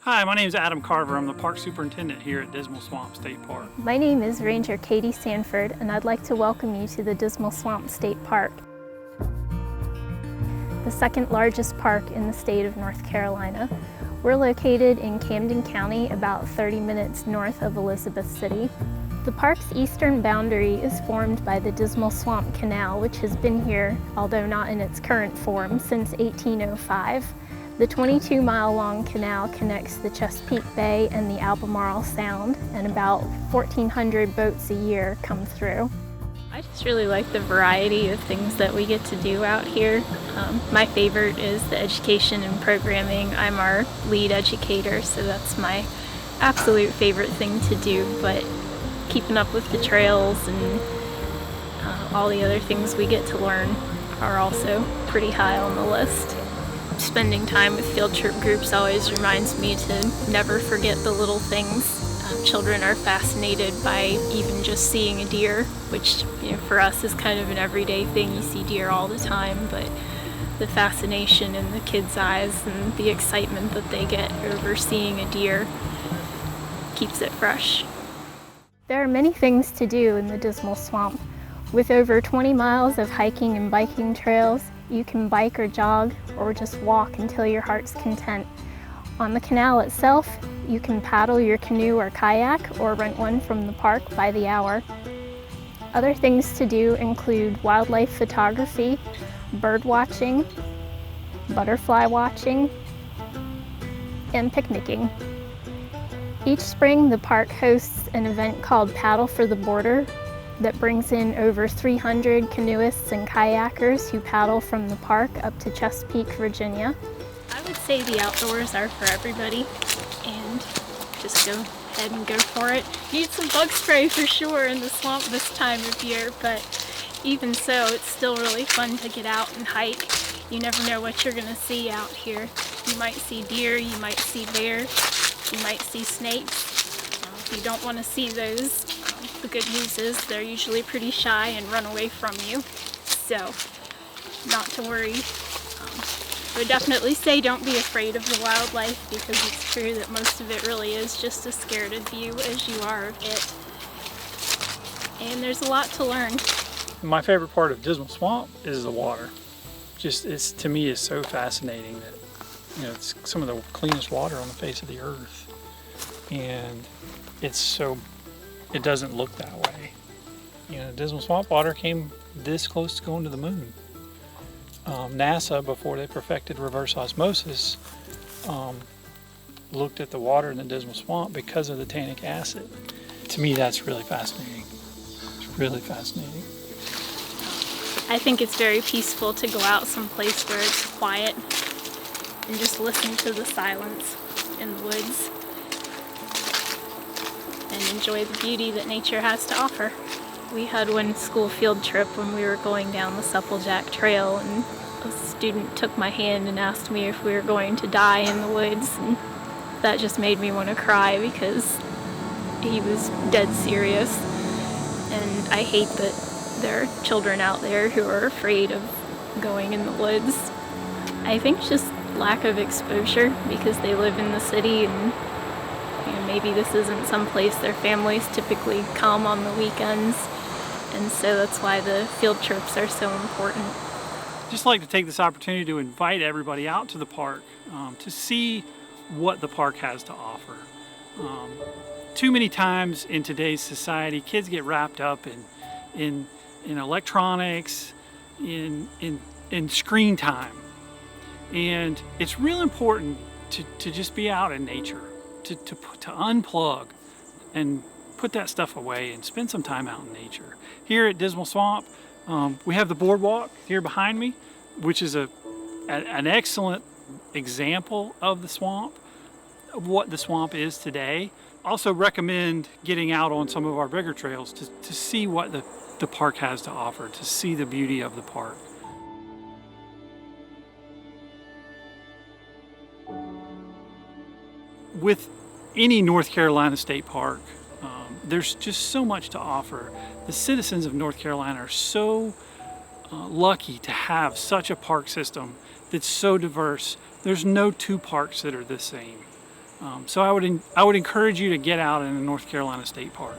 Hi, my name is Adam Carver. I'm the park superintendent here at Dismal Swamp State Park. My name is Ranger Katie Sanford, and I'd like to welcome you to the Dismal Swamp State Park, the second largest park in the state of North Carolina. We're located in Camden County, about 30 minutes north of Elizabeth City. The park's eastern boundary is formed by the Dismal Swamp Canal, which has been here, although not in its current form, since 1805. The 22-mile-long canal connects the Chesapeake Bay and the Albemarle Sound, and about 1,400 boats a year come through. I just really like the variety of things that we get to do out here. My favorite is the education and programming. I'm our lead educator, so that's my absolute favorite thing to do, but keeping up with the trails and all the other things we get to learn are also pretty high on the list. Spending time with field trip groups always reminds me to never forget the little things. Children are fascinated by even just seeing a deer, which for us is kind of an everyday thing. You see deer all the time, but the fascination in the kids' eyes and the excitement that they get over seeing a deer keeps it fresh. There are many things to do in the Dismal Swamp. With over 20 miles of hiking and biking trails, you can bike or jog or just walk until your heart's content. On the canal itself, you can paddle your canoe or kayak or rent one from the park by the hour. Other things to do include wildlife photography, bird watching, butterfly watching, and picnicking. Each spring, the park hosts an event called Paddle for the Border that brings in over 300 canoeists and kayakers who paddle from the park up to Chesapeake, Virginia. I would say the outdoors are for everybody, and just go ahead and go for it. Need some bug spray for sure in the swamp this time of year, but even so, it's still really fun to get out and hike. You never know what you're gonna see out here. You might see deer, you might see bear, you might see snakes. If you don't want to see those, the good news is they're usually pretty shy and run away from you, so not to worry. I would definitely say don't be afraid of the wildlife, because it's true that most of it really is just as scared of you as you are of it. And there's a lot to learn. My favorite part of Dismal Swamp is the water. To me, it's so fascinating that it's some of the cleanest water on the face of the earth, and it doesn't look that way. Dismal Swamp water came this close to going to the moon. NASA, before they perfected reverse osmosis, looked at the water in the Dismal Swamp because of the tannic acid. To me, that's really fascinating. It's really fascinating. I think it's very peaceful to go out someplace where it's quiet and just listen to the silence in the woods and enjoy the beauty that nature has to offer. We had one school field trip when we were going down the Supplejack Trail, and a student took my hand and asked me if we were going to die in the woods, and that just made me want to cry because he was dead serious. And I hate that there are children out there who are afraid of going in the woods. I think it's just lack of exposure because they live in the city, and maybe this isn't some place their families typically come on the weekends, and so that's why the field trips are so important. Just like to take this opportunity to invite everybody out to the park to see what the park has to offer. Too many times in today's society, kids get wrapped up in electronics, in screen time, and it's real important to just be out in nature, to unplug and put that stuff away and spend some time out in nature. Here at Dismal Swamp, we have the boardwalk here behind me, which is an excellent example of the swamp, of what the swamp is today. Also recommend getting out on some of our bigger trails to see what the park has to offer, to see the beauty of the park. With any North Carolina state park, there's just so much to offer. The citizens of North Carolina are so lucky to have such a park system that's so diverse. There's no two parks that are the same. So I would encourage you to get out in a North Carolina state park.